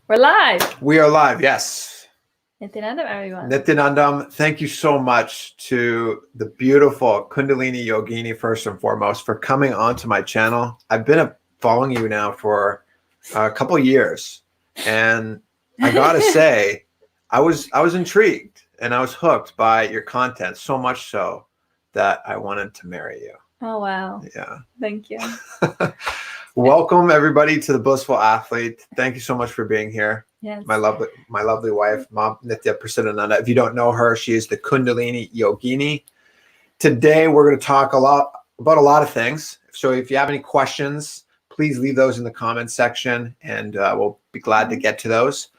We're live. We are live, yes. Nithyananda, everyone. Nithyanandam, thank you so much to the beautiful Kundalini Yogini, first and foremost, for coming onto my channel. I've been following you now for a couple years, and I gotta say, I was intrigued and I was hooked by your content, so much so that I wanted to marry you. Oh, wow. Yeah. Thank you. Welcome everybody to the Blissful Athlete. Thank you so much for being here. Yes. My lovely wife, Ma Nithya Prasiddhananda. If you don't know her, she is the Kundalini Yogini. Today we're going to talk about a lot of things. So if you have any questions, please leave those in the comments section, and we'll be glad to get to those.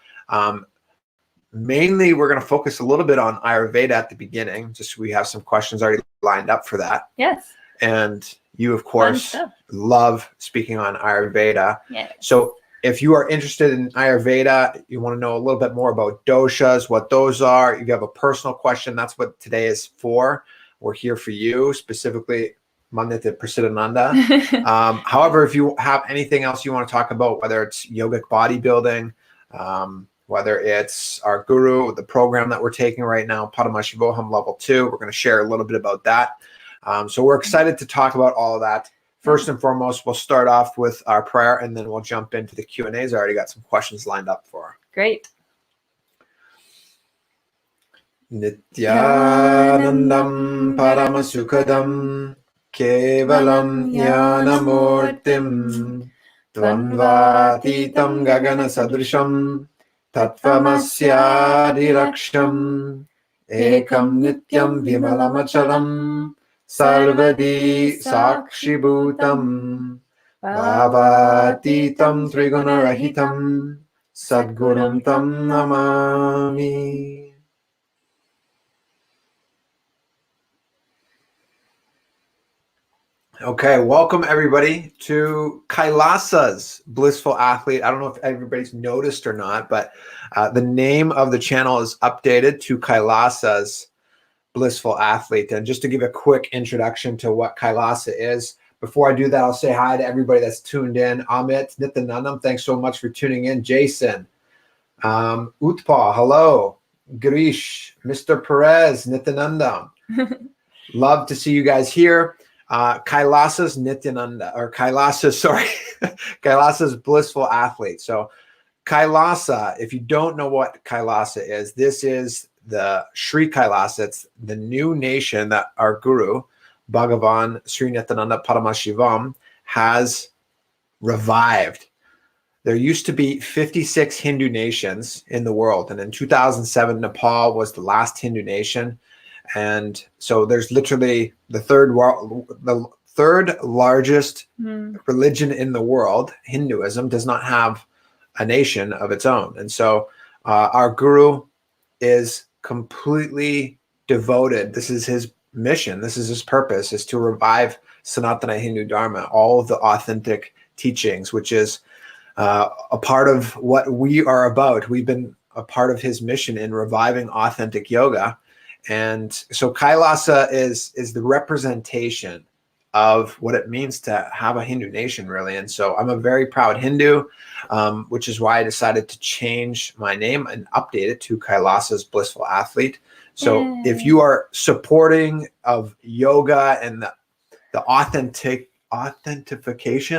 Mainly, we're going to focus a little bit on Ayurveda at the beginning. Just we have some questions already lined up for that. Yes. And you, of course, love speaking on Ayurveda. Yes. So if you are interested in Ayurveda, you want to know a little bit more about doshas, what those are, if you have a personal question, that's what today is for. We're here for you, specifically Ma Nithya Prasiddhananda. However, if you have anything else you want to talk about, whether it's yogic bodybuilding, whether it's our guru, the program that we're taking right now, Padmashivoham Level 2, we're going to share a little bit about that. So we're excited to talk about all of that. First and foremost, we'll start off with our prayer, and then we'll jump into the Q&As. I already got some questions lined up for her. Great. Nithyanandam Paramasukadam Kevalam Jnanamurtim Dvandvatitam Gagana Sadrisham Tattvamasyadiraksham Ekam Nityam Vimalamachalam Sarvadi Sakshibhutam Bhavatitam Trigunarahitam Sadgurum Tam Namami. Okay, welcome everybody to Kailasa's Blissful Athlete. I don't know if everybody's noticed or not, but the name of the channel is updated to Kailasa's Blissful Athlete. And just to give a quick introduction to what Kailasa is, before I do that, I'll say hi to everybody that's tuned in. Amit, Nithyanandam, thanks so much for tuning in. Jason, Utpal, hello. Girish, Mr. Perez, Nithyanandam. Love to see you guys here. Kailasa's Nithyananda, or Kailasa's, sorry, Kailasa's Blissful Athlete. So Kailasa, if you don't know what Kailasa is, this is the Sri Kailasa. It's the new nation that our guru, Bhagavan Sri Nithyananda Paramashivam, has revived. There used to be 56 Hindu nations in the world. And in 2007, Nepal was the last Hindu nation. And so there's literally the third largest religion in the world. Hinduism does not have a nation of its own. And so our guru is completely devoted. This is his mission. This is his purpose, is to revive Sanatana Hindu Dharma, all of the authentic teachings, which is a part of what we are about. We've been a part of his mission in reviving authentic yoga. And so Kailasa is the representation of what it means to have a Hindu nation, really. And so I'm a very proud Hindu, which is why I decided to change my name and update it to Kailasa's Blissful Athlete. So if you are supporting of yoga and the authentication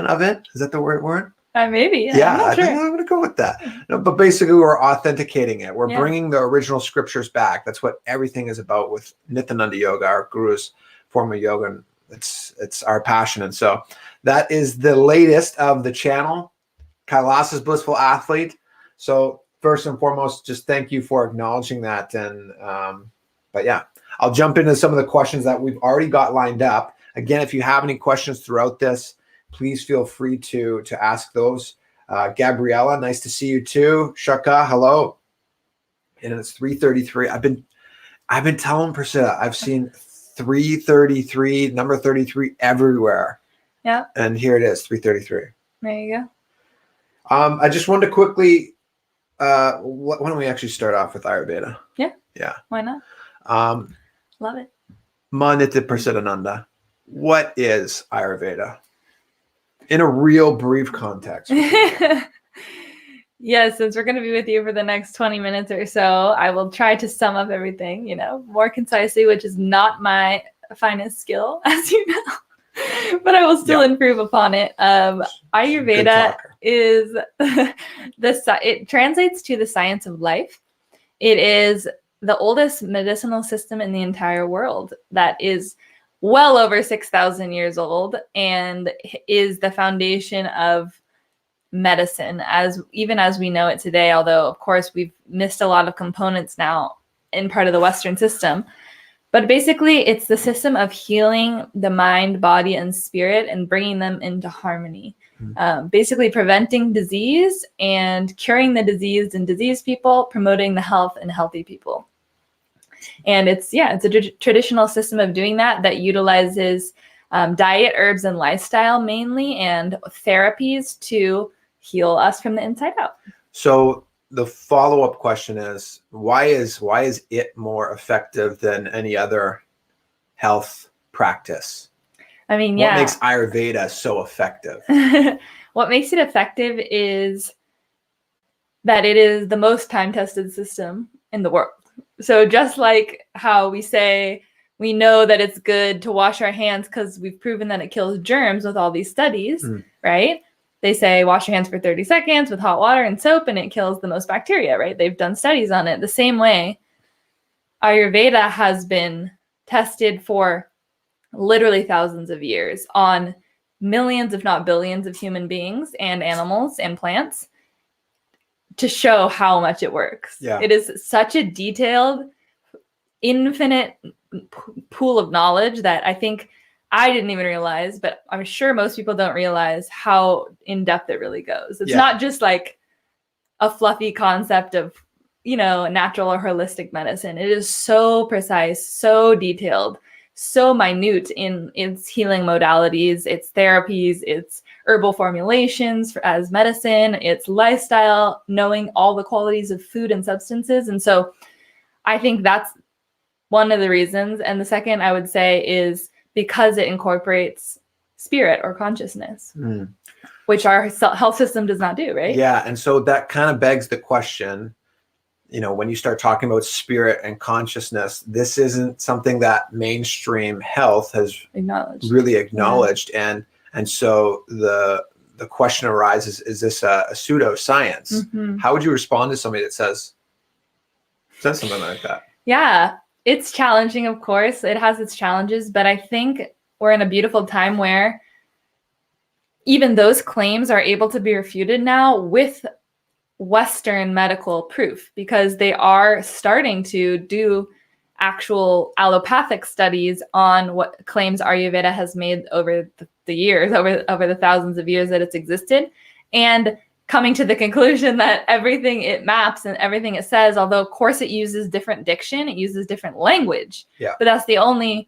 of it, is that the right word? Maybe. Yeah, I think I'm going to go with that. No, but basically, we're authenticating it. We're bringing the original scriptures back. That's what everything is about with Nithyananda Yoga, our guru's form of yoga. And it's our passion. And so that is the latest of the channel, Kailasa's Blissful Athlete. So first and foremost, just thank you for acknowledging that. And but yeah, I'll jump into some of the questions that we've already got lined up. Again, if you have any questions throughout this, please feel free to ask those. Gabriella, nice to see you too. Shaka, hello. And it's 3:33. I've been telling Priscilla, I've seen 3:33, number 33 everywhere. Yeah. And here it is, 3:33. There you go. I just wanted to quickly, why don't we actually start off with Ayurveda? Yeah. Yeah. Why not? Love it. Ma Nithya Prasiddhananda, what is Ayurveda? In a real brief context. Yeah, Yeah, since we're going to be with you for the next 20 minutes or so, I will try to sum up everything, more concisely, which is not my finest skill, as you know, but I will still improve upon it. Ayurveda is it translates to the science of life. It is the oldest medicinal system in the entire world that is well over 6,000 years old and is the foundation of medicine even as we know it today, although of course we've missed a lot of components now in part of the Western system. But basically it's the system of healing the mind, body, and spirit and bringing them into harmony. Basically preventing disease and curing the diseased and diseased people, promoting the health and healthy people. And it's a traditional system of doing that utilizes diet, herbs, and lifestyle mainly, and therapies to heal us from the inside out. So the follow-up question is, why is it more effective than any other health practice? I mean, what makes Ayurveda so effective? What makes it effective is that it is the most time-tested system in the world. So just like how we say we know that it's good to wash our hands because we've proven that it kills germs with all these studies, right? They say wash your hands for 30 seconds with hot water and soap and it kills the most bacteria, right? They've done studies on it. The same way, Ayurveda has been tested for literally thousands of years on millions, if not billions, of human beings and animals and plants to show how much it works. Yeah. It is such a detailed, infinite pool of knowledge that I think I didn't even realize, but I'm sure most people don't realize how in depth it really goes. It's not just like a fluffy concept of, natural or holistic medicine. It is so precise, so detailed, so minute in its healing modalities, its therapies, its herbal formulations as medicine, its lifestyle, knowing all the qualities of food and substances. And so I think that's one of the reasons. And the second I would say is because it incorporates spirit or consciousness, which our health system does not do, right? Yeah. And so that kind of begs the question, when you start talking about spirit and consciousness, this isn't something that mainstream health has really acknowledged. Yeah. And so the question arises, is this a pseudo-science? How would you respond to somebody that says something like that? Yeah. It's challenging, of course. It has its challenges, but I think we're in a beautiful time where even those claims are able to be refuted now with Western medical proof, because they are starting to do actual allopathic studies on what claims Ayurveda has made over the years, over the thousands of years that it's existed, and coming to the conclusion that everything it maps and everything it says, although of course it uses different diction, it uses different language. Yeah. But that's the only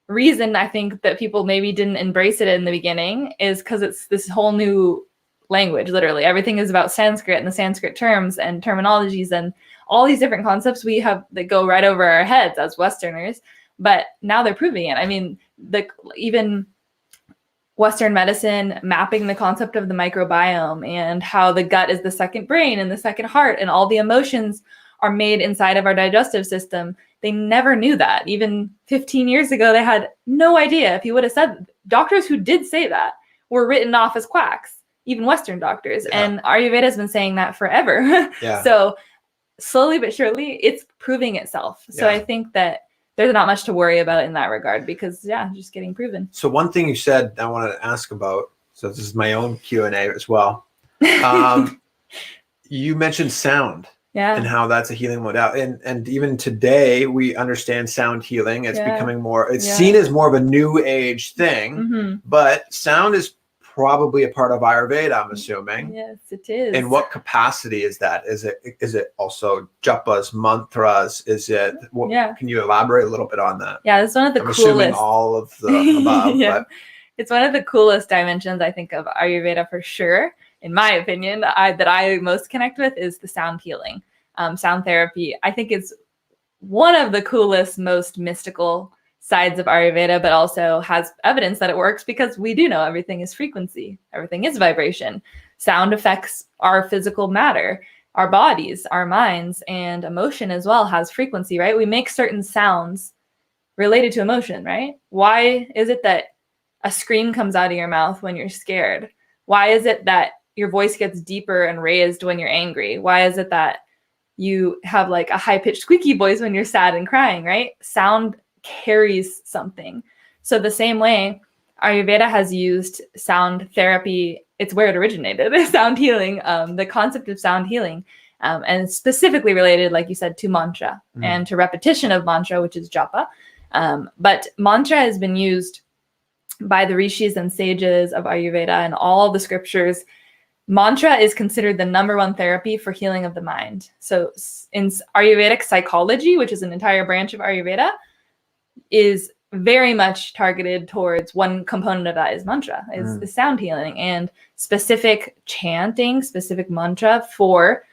reason I think that people maybe didn't embrace it in the beginning, is because it's this whole new language. Literally everything is about Sanskrit and the Sanskrit terms and terminologies and all these different concepts we have that go right over our heads as Westerners. But now they're proving it. I mean, even Western medicine mapping the concept of the microbiome and how the gut is the second brain and the second heart, and all the emotions are made inside of our digestive system. They never knew that. Even 15 years ago, they had no idea. If you would have said, doctors who did say that were written off as quacks, even Western doctors. Yeah. And Ayurveda has been saying that forever. Yeah. So slowly but surely, it's proving itself. So I think that there's not much to worry about in that regard, because just getting proven. So one thing you said I wanted to ask about, so this is my own Q&A as well. You mentioned sound. Yeah. And how that's a healing modality. And even today we understand sound healing. It's becoming more, it's seen as more of a new age thing, but sound is probably a part of Ayurveda, I'm assuming. Yes, it is. In what capacity is that? Is it also japas, mantras? Is it, can you elaborate a little bit on that? Yeah, it's one of the coolest. Assuming all of the above. But. It's one of the coolest dimensions, I think, of Ayurveda for sure. In my opinion, that I most connect with is the sound healing, sound therapy. I think it's one of the coolest, most mystical sides of Ayurveda, but also has evidence that it works, because we do know everything is frequency, everything is vibration. sound affects our physical matter, our bodies, our minds, and emotion as well has frequency, right? We make certain sounds related to emotion, right? Why is it that a scream comes out of your mouth when you're scared? Why is it that your voice gets deeper and raised when you're angry? Why is it that you have like a high-pitched squeaky voice when you're sad and crying, right? Sound carries something. So the same way, Ayurveda has used sound therapy. It's where it originated, sound healing, the concept of sound healing, and specifically related, like you said, to mantra and to repetition of mantra, which is japa. But mantra has been used by the rishis and sages of Ayurveda and all the scriptures. Mantra is considered the #1 therapy for healing of the mind. So in Ayurvedic psychology, which is an entire branch of Ayurveda, is very much targeted towards one component of that is mantra, is the sound healing, and specific chanting, specific mantra for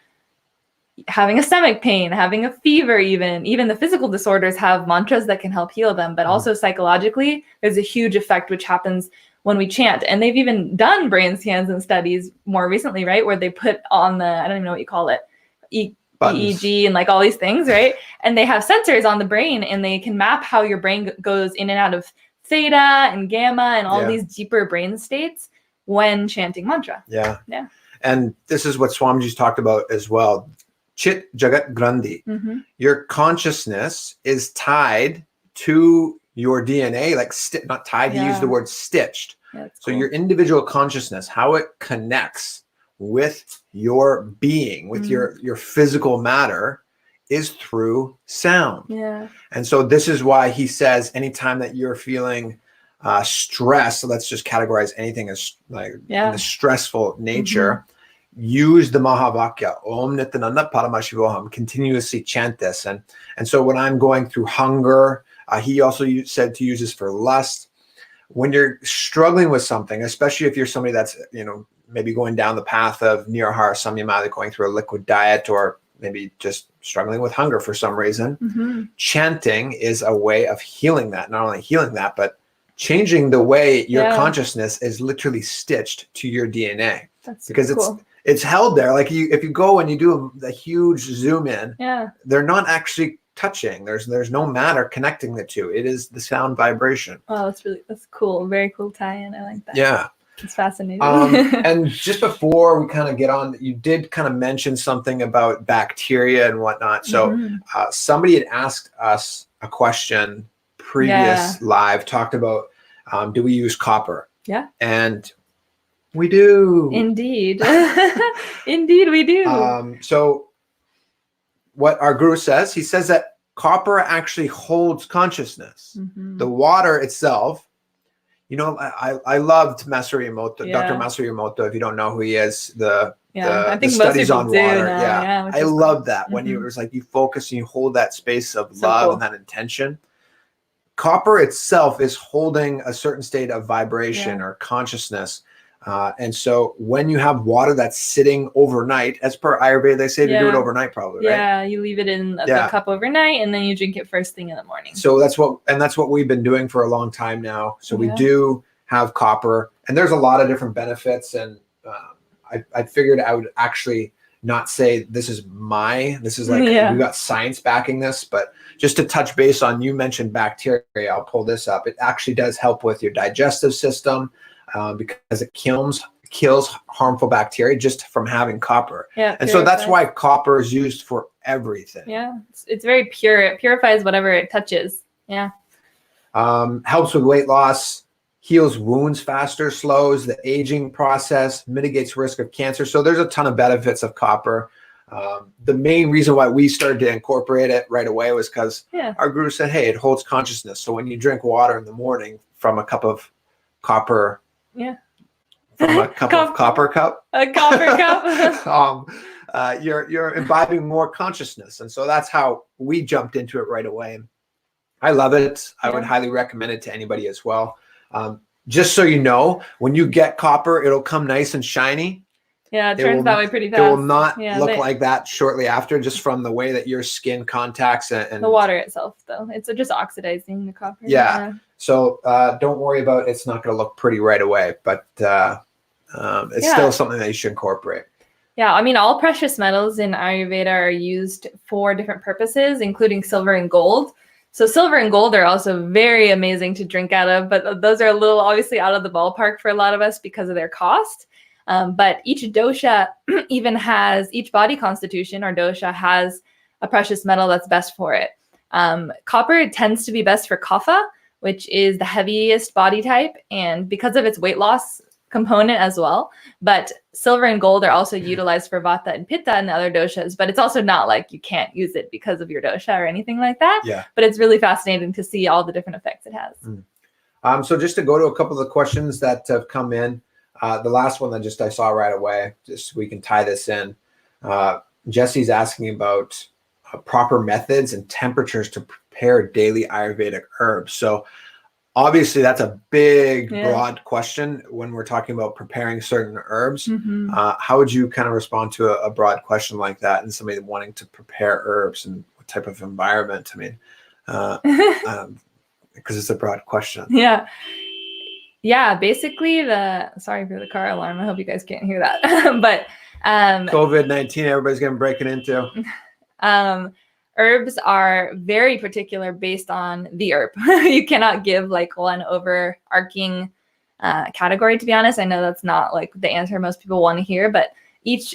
having a stomach pain, having a fever, even the physical disorders have mantras that can help heal them. But also psychologically, there's a huge effect which happens when we chant. And they've even done brain scans and studies more recently, right? Where they put on the, I don't even know what you call it, EEG and like all these things, right? And they have sensors on the brain and they can map how your brain goes in and out of theta and gamma and all these deeper brain states when chanting mantra. Yeah. Yeah. And this is what Swamiji's talked about as well. Chit Jagat Grandi. Your consciousness is tied to your DNA, like not tied, he used the word stitched. So your individual consciousness, how it connects with your being, with your physical matter, is through sound. Yeah. And so this is why he says anytime that you're feeling stress, so let's just categorize anything as like in the stressful nature, use the Mahavakya, Om Nithyananda Paramashivoham, continuously chant this. And so when I'm going through hunger, he also said to use this for lust. When you're struggling with something, especially if you're somebody that's, maybe going down the path of Nirahara Samyama, going through a liquid diet, or maybe just struggling with hunger for some reason, chanting is a way of healing that. Not only healing that, but changing the way your consciousness is literally stitched to your DNA. That's because cool. It's held there. Like if you go and you do a huge zoom in, they're not actually touching. There's no matter connecting the two. It is the sound vibration. Oh, that's cool. Very cool tie-in. I like that. Yeah. It's fascinating. And just before we kind of get on, you did kind of mention something about bacteria and whatnot. So somebody had asked us a question previous live, talked about, do we use copper? Yeah. And we do. Indeed. Indeed, we do. So what our guru says, he says that copper actually holds consciousness. The water itself, I loved Masaru Emoto, Dr. Masaru Emoto. If you don't know who he is, the studies on water. I love that when it was like you focus and you hold that space of love and that intention. Copper itself is holding a certain state of vibration or consciousness. And so when you have water that's sitting overnight, as per Ayurveda, they say to do it overnight probably, right? Yeah, you leave it in the cup overnight and then you drink it first thing in the morning. So that's what we've been doing for a long time now. So we do have copper, and there's a lot of different benefits. And I figured I would actually not say this is like we got science backing this, but just to touch base on, you mentioned bacteria. I'll pull this up. It actually does help with your digestive system. Because it kills harmful bacteria just from having copper. Yeah, and so that's why copper is used for everything. Yeah, it's very pure. It purifies whatever it touches. Yeah. Helps with weight loss, heals wounds faster, slows the aging process, mitigates risk of cancer. So there's a ton of benefits of copper. The main reason why we started to incorporate it right away was because our guru said, hey, it holds consciousness. So when you drink water in the morning from a cup of copper, from a cup of copper cup. A copper cup. You're imbibing more consciousness. And so that's how we jumped into it right away. I love it. I would highly recommend it to anybody as well. Just so you know, when you get copper, it'll come nice and shiny. Yeah, it turns that way pretty fast. It will not look like that shortly after, just from the way that your skin contacts and the water itself, though. It's just oxidizing the copper. Yeah. So don't worry about it's not going to look pretty right away. But it's still something that you should incorporate. Yeah, I mean, all precious metals in Ayurveda are used for different purposes, including silver and gold. So silver and gold are also very amazing to drink out of, but those are a little obviously out of the ballpark for a lot of us because of their cost. But each dosha even has, each body constitution or dosha has a precious metal that's best for it. Copper tends to be best for kapha, which is the heaviest body type, and because of its weight loss component as well. But silver and gold are also utilized for vata and pitta and other doshas, but it's also not like you can't use it because of your dosha or anything like that. Yeah. But it's really fascinating to see all the different effects it has. So just to go to a couple of the questions that have come in, the last one that I saw right away, just so we can tie this in. Jesse's asking about proper methods and temperatures to prepare daily Ayurvedic herbs. So obviously that's a big, broad question when we're talking about preparing certain herbs. How would you kind of respond to a broad question like that and somebody wanting to prepare herbs and what type of environment? I mean, because it's a broad question. Yeah, basically sorry for the car alarm. I hope you guys can't hear that. But COVID-19, everybody's getting breaking into. Herbs are very particular based on the herb. You cannot give like one overarching category, to be honest. I know that's not like the answer most people want to hear, but each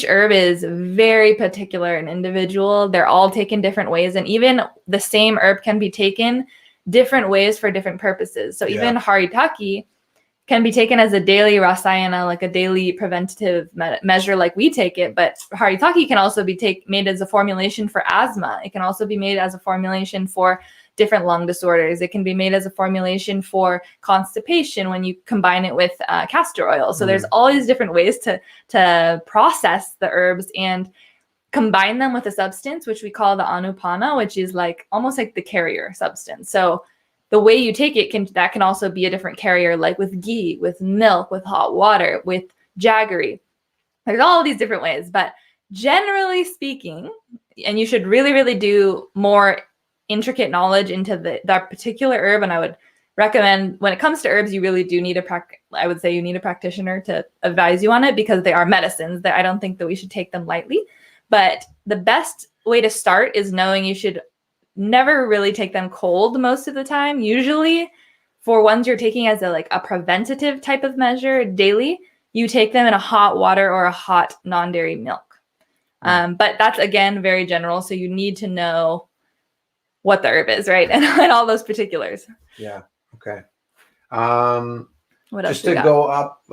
herb is very particular and individual. They're all taken different ways, and even the same herb can be taken different ways for different purposes. So even haritaki can be taken as a daily rasayana, like a daily preventative measure like we take it. But haritaki can also be made as a formulation for asthma. It can also be made as a formulation for different lung disorders. It can be made as a formulation for constipation when you combine it with castor oil. So there's all these different ways to process the herbs and combine them with a substance, which we call the anupana, which is like almost like the carrier substance. So the way you take it can also be a different carrier, like with ghee, with milk, with hot water, with jaggery. There's all these different ways, but generally speaking, and you should really, really do more intricate knowledge into that particular herb. And I would recommend, when it comes to herbs, you really do need I would say you need a practitioner to advise you on it, because they are medicines that I don't think that we should take them lightly. But the best way to start is knowing you should never really take them cold most of the time. Usually for ones you're taking as a preventative type of measure daily, you take them in a hot water or a hot non-dairy milk. But that's, again, very general. So you need to know what the herb is, right? And all those particulars. Yeah. Okay. What else just to go up,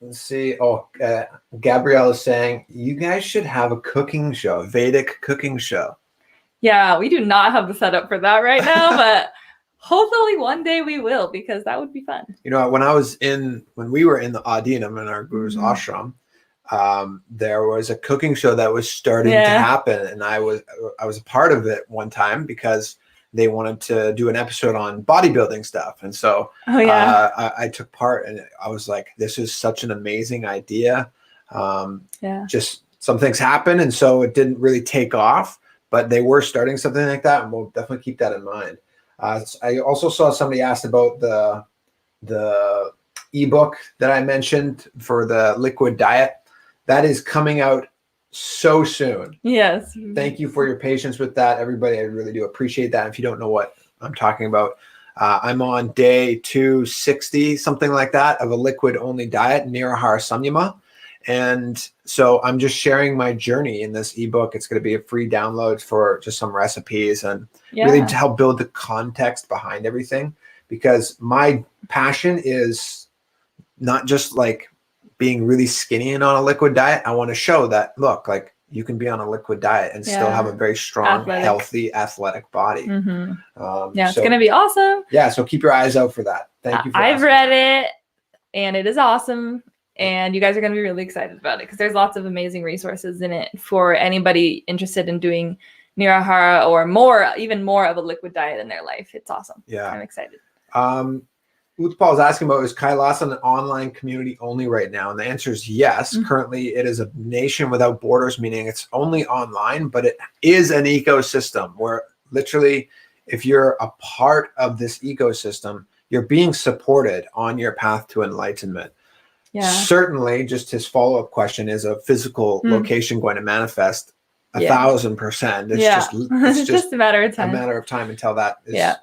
let's see. Gabrielle is saying, you guys should have a cooking show, Vedic cooking show. Yeah, we do not have the setup for that right now, but hopefully one day we will, because that would be fun. You know, when we were in the Adinam in our guru's ashram, there was a cooking show that was starting to happen, and I was a part of it one time because they wanted to do an episode on bodybuilding stuff, and so I took part, and I was like, this is such an amazing idea. Just some things happened, and so it didn't really take off. But they were starting something like that, and we'll definitely keep that in mind. I also saw somebody asked about the ebook that I mentioned for the liquid diet. That is coming out so soon. Yes. Thank you for your patience with that, everybody. I really do appreciate that. If you don't know what I'm talking about, I'm on day 260, something like that, of a liquid-only diet, Nirahara Samyama. And so I'm just sharing my journey in this ebook. It's going to be a free download for just some recipes and really to help build the context behind everything, because my passion is not just like being really skinny and on a liquid diet. I want to show that, look, like you can be on a liquid diet and still have a very strong, healthy, athletic body. It's going to be awesome. Yeah. So keep your eyes out for that. Thank you. I've read it and it is awesome. And you guys are going to be really excited about it, because there's lots of amazing resources in it for anybody interested in doing Nirahara or even more of a liquid diet in their life. It's awesome. Yeah. I'm excited. Utpal is asking about, is Kailasa an online community only right now? And the answer is yes. Currently, it is a nation without borders, meaning it's only online, but it is an ecosystem where literally, if you're a part of this ecosystem, you're being supported on your path to enlightenment. Yeah. Certainly, just his follow-up question, is a physical location going to manifest? 1,000%. It's just a matter of time. A matter of time until that is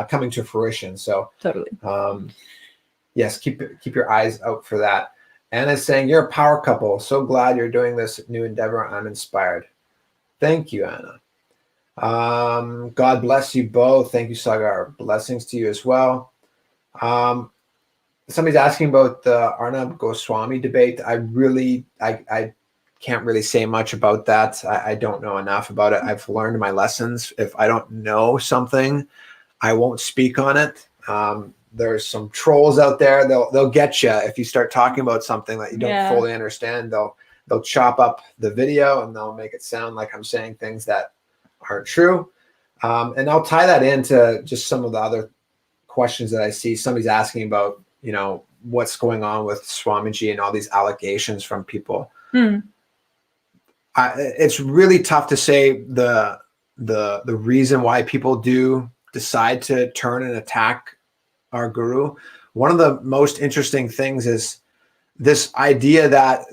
coming to fruition. So totally. Yes, keep your eyes out for that. Anna's saying, you're a power couple. So glad you're doing this new endeavor. I'm inspired. Thank you, Anna. God bless you both. Thank you, Sagar. Blessings to you as well. Somebody's asking about the Arnab Goswami debate. I can't really say much about that. I don't know enough about it. I've learned my lessons. If I don't know something, I won't speak on it. There's some trolls out there. They'll get you if you start talking about something that you don't fully understand. They'll chop up the video and they'll make it sound like I'm saying things that aren't true. And I'll tie that into just some of the other questions that I see. Somebody's asking about, what's going on with Swamiji and all these allegations from people. It's really tough to say the reason why people do decide to turn and attack our guru. One of the most interesting things is this idea that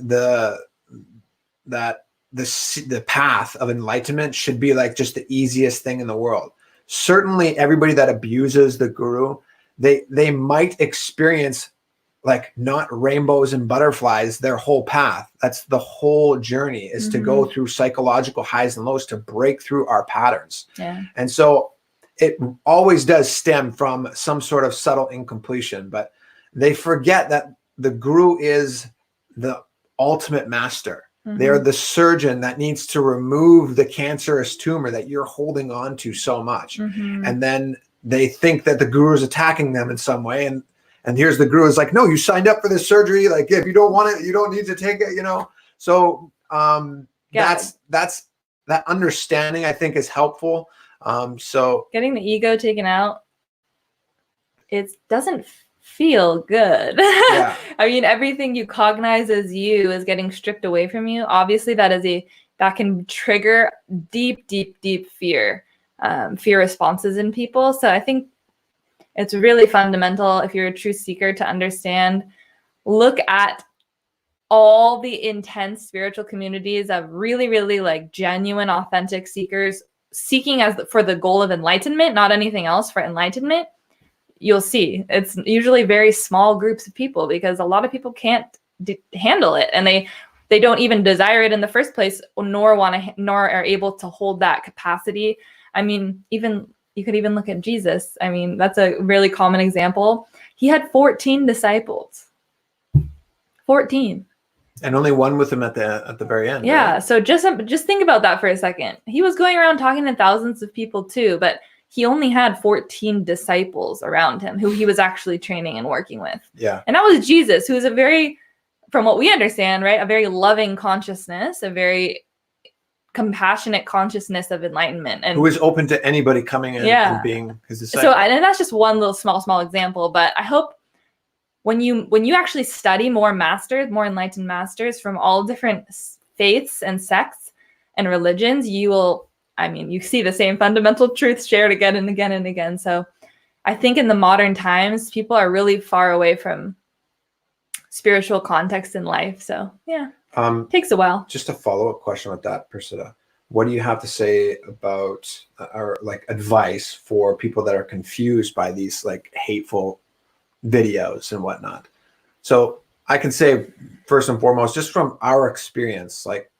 the path of enlightenment should be like just the easiest thing in the world. Certainly everybody that abuses the guru, they might experience like not rainbows and butterflies their whole path. That's the whole journey, is to go through psychological highs and lows to break through our patterns. And so it always does stem from some sort of subtle incompletion, but they forget that the guru is the ultimate master. They're the surgeon that needs to remove the cancerous tumor that you're holding on to so much. And then they think that the guru is attacking them in some way. And here's the guru is like, no, you signed up for this surgery. Like, if you don't want it, you don't need to take it, So that's that understanding, I think, is helpful. So getting the ego taken out, it doesn't feel good. I mean, everything you cognize as you is getting stripped away from you. Obviously, that can trigger deep fear responses in people. So I think it's really fundamental, if you're a true seeker, to understand, look at all the intense spiritual communities of really like genuine, authentic seekers seeking for the goal of enlightenment, not anything else, for enlightenment. You'll see it's usually very small groups of people, because a lot of people can't handle it, and they don't even desire it in the first place, nor are able to hold that capacity. I mean, you could even look at Jesus. I mean, that's a really common example. He had 14 disciples. 14. And only one with him at the very end. Yeah. Right? So just think about that for a second. He was going around talking to thousands of people too, but he only had 14 disciples around him who he was actually training and working with. Yeah. And that was Jesus, who is from what we understand, right, a very loving consciousness, a very compassionate consciousness of enlightenment, and who is open to anybody coming in and being his disciple. So, and that's just one little small example, but I hope when you actually study more enlightened masters from all different faiths and sects and religions, you see the same fundamental truths shared again and again and again. So I think in the modern times, people are really far away from spiritual context in life. So takes a while. Just a follow-up question with that, Prasiddha. What do you have to say about or like advice for people that are confused by these like hateful videos and whatnot? So I can say, first and foremost, just from our experience, like,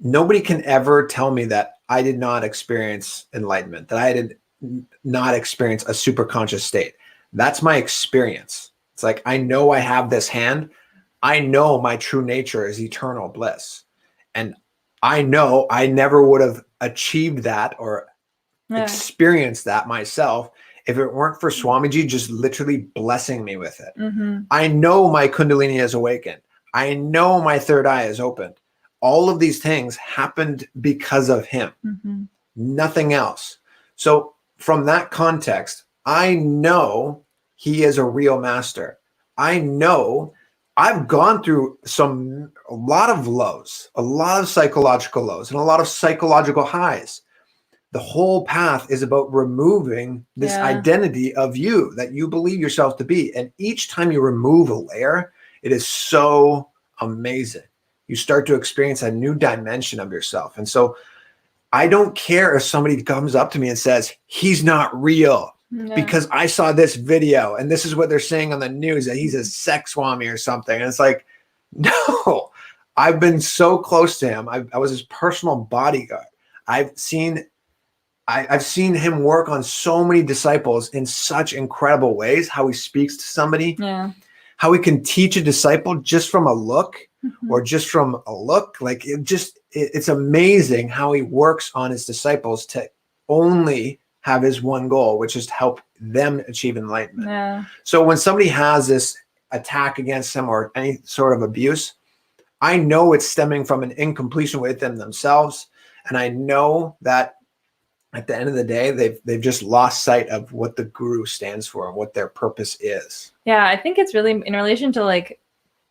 nobody can ever tell me that I did not experience enlightenment, that I did not experience a super conscious state. That's my experience. It's like, I know I have this hand. I know my true nature is eternal bliss. And I know I never would have achieved that or experienced that myself if it weren't for Swamiji just literally blessing me with it. I know my Kundalini is awakened. I know my third eye is opened. All of these things happened because of him, nothing else. So from that context, I know he is a real master. I know I've gone through a lot of lows, a lot of psychological lows, and a lot of psychological highs. The whole path is about removing this identity of you that you believe yourself to be. And each time you remove a layer, It is so amazing. You start to experience a new dimension of yourself. And so I don't care if somebody comes up to me and says, he's not real because I saw this video and this is what they're saying on the news, that he's a sex swami or something. And it's like, no, I've been so close to him. I was his personal bodyguard. I've seen him work on so many disciples in such incredible ways, how he speaks to somebody, how he can teach a disciple just from a look or just from a look. Like it's amazing how he works on his disciples to only have his one goal, which is to help them achieve enlightenment. Yeah. So when somebody has this attack against them or any sort of abuse, I know it's stemming from an incompletion within themselves. And I know that at the end of the day, they've just lost sight of what the guru stands for and what their purpose is. Yeah, I think it's really in relation to like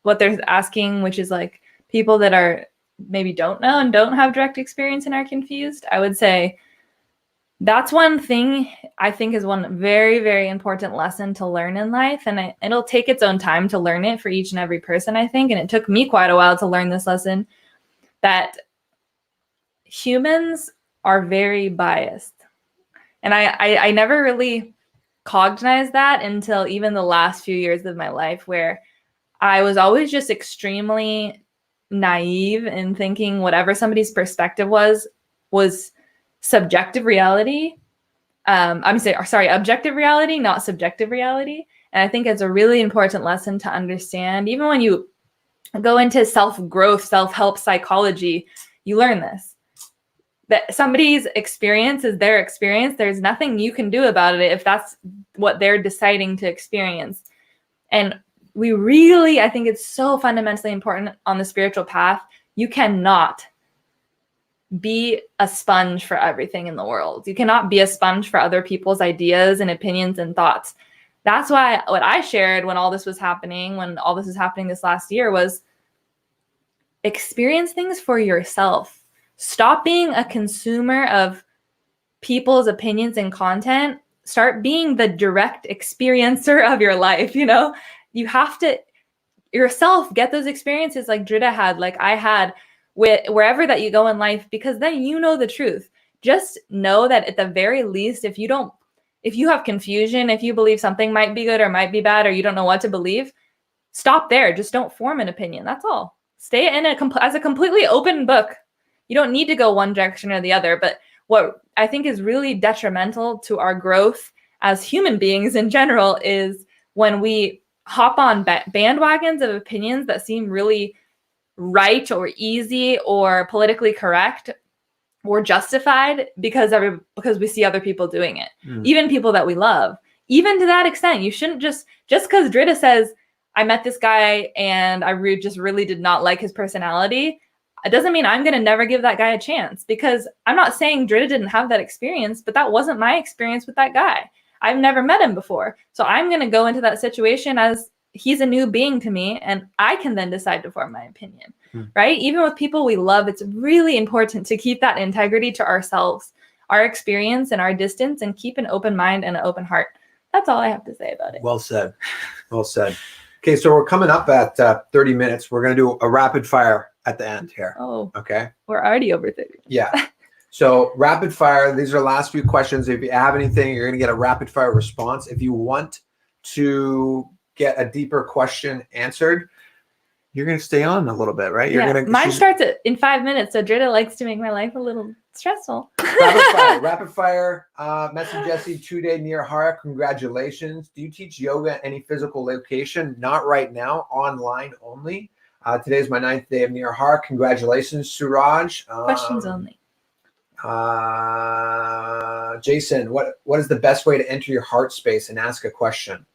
what they're asking, which is like people that are maybe don't know and don't have direct experience and are confused. I would say that's one thing I think is one very, very important lesson to learn in life. And it'll take its own time to learn it for each and every person, I think. And it took me quite a while to learn this lesson, that humans are very biased. And I never really cognized that until even the last few years of my life, where I was always just extremely naive in thinking whatever somebody's perspective was subjective reality. Objective reality, not subjective reality. And I think it's a really important lesson to understand. Even when you go into self-growth, self-help psychology, you learn this. That somebody's experience is their experience. There's nothing you can do about it if that's what they're deciding to experience. And I think it's so fundamentally important on the spiritual path. You cannot be a sponge for everything in the world. You cannot be a sponge for other people's ideas and opinions and thoughts. That's why what I shared when all this was happening this last year, was experience things for yourself. Stop being a consumer of people's opinions and content. Start being the direct experiencer of your life. You have to yourself get those experiences like Dridha had, like I had, with wherever that you go in life, because then you know the truth. Just know that at the very least, if you have confusion, if you believe something might be good or might be bad, or you don't know what to believe, stop there. Just don't form an opinion. That's all. Stay in as a completely open book. You don't need to go one direction or the other. But what I think is really detrimental to our growth as human beings in general is when we hop on bandwagons of opinions that seem really right or easy or politically correct or justified because we see other people doing it. Even people that we love. Even to that extent, you shouldn't just because Dridha says, I met this guy and I just really did not like his personality, it doesn't mean I'm going to never give that guy a chance, because I'm not saying Dridha didn't have that experience, but that wasn't my experience with that guy. I've never met him before. So I'm going to go into that situation as he's a new being to me, and I can then decide to form my opinion, right? Even with people we love, it's really important to keep that integrity to ourselves, our experience and our distance, and keep an open mind and an open heart. That's all I have to say about it. Well said. Well said. Okay, so we're coming up at 30 minutes. We're going to do a rapid fire at the end here. Oh, okay. We're already over 30. Yeah. So rapid fire, these are the last few questions. If you have anything, you're going to get a rapid fire response. If you want to get a deeper question answered, you're going to stay on a little bit, right? Mine starts in 5 minutes. So Dridha likes to make my life a little stressful. Rapid fire. Message Jesse, 2-day near Hara. Congratulations. Do you teach yoga at any physical location? Not right now. Online only. Today's my 9th day of near Hara. Congratulations, Suraj. Questions only. Jason, what is the best way to enter your heart space and ask a question?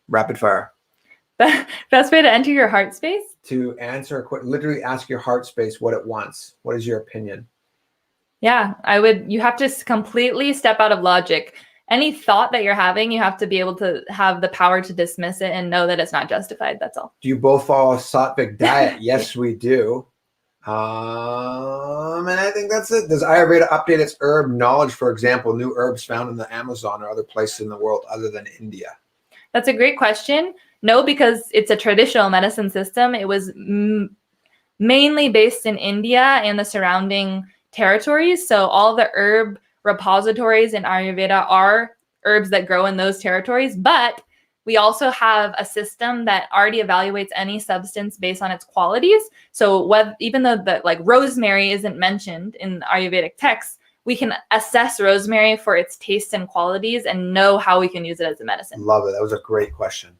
Rapid fire. Best way to enter your heart space? To answer literally ask your heart space what it wants. What is your opinion? Yeah, you have to completely step out of logic. Any thought that you're having, you have to be able to have the power to dismiss it and know that it's not justified. That's all. Do you both follow a Sattvic diet? Yes, we do. And I think that's it. Does Ayurveda update its herb knowledge? For example, new herbs found in the Amazon or other places in the world other than India? That's a great question. No, because it's a traditional medicine system. It was mainly based in India and the surrounding territories. So all the herb repositories in Ayurveda are herbs that grow in those territories. But we also have a system that already evaluates any substance based on its qualities. So even though like rosemary isn't mentioned in Ayurvedic texts, we can assess rosemary for its tastes and qualities and know how we can use it as a medicine. Love it. That was a great question.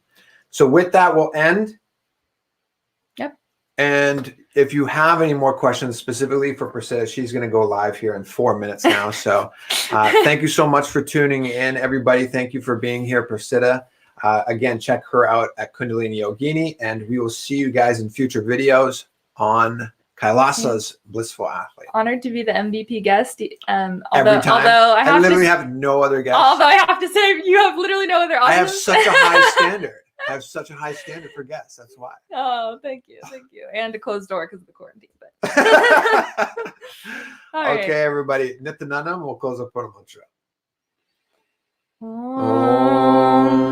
So with that, we'll end. Yep. And if you have any more questions specifically for Prasiddha, she's going to go live here in 4 minutes now. So thank you so much for tuning in, everybody. Thank you for being here, Prasiddha. Again, check her out at Kundalini Yogini, and we will see you guys in future videos on Kailasa's Blissful Athlete. Honored to be the MVP guest. Every time. Although I literally have no other guests. Although I have to say, you have literally no other audience. I have such a high standard. I have such a high standard for guests. That's why. Oh, thank you. And a closed door because of the quarantine. But okay, everybody. Nithyananda, we'll close up on a mantra. Om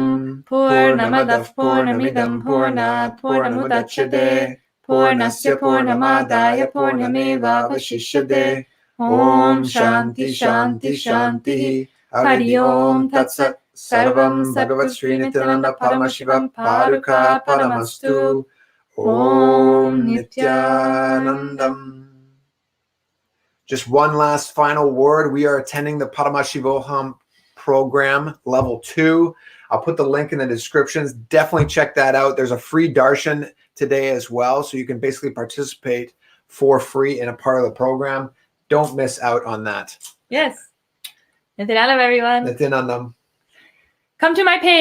Purnamadav Purnamidam Purnat Purnamudachyate Purnasya Purnamadaya Purnameva Vashishyate. Om Shanti Shanti Shanti. Hari Om Tatsat. Sarvam Bhagavat Sri Nithyananda Paramashivam Paruka Paramastu. Om Nithyanandam. Just one last final word. We are attending the Paramashivoham program level 2. I'll put the link in the descriptions. Definitely check that out. There's a free darshan today as well, so you can basically participate for free in a part of the program. Don't miss out on that. Yes. Nithyanandam, everyone. Nithyanandam. Come to my page.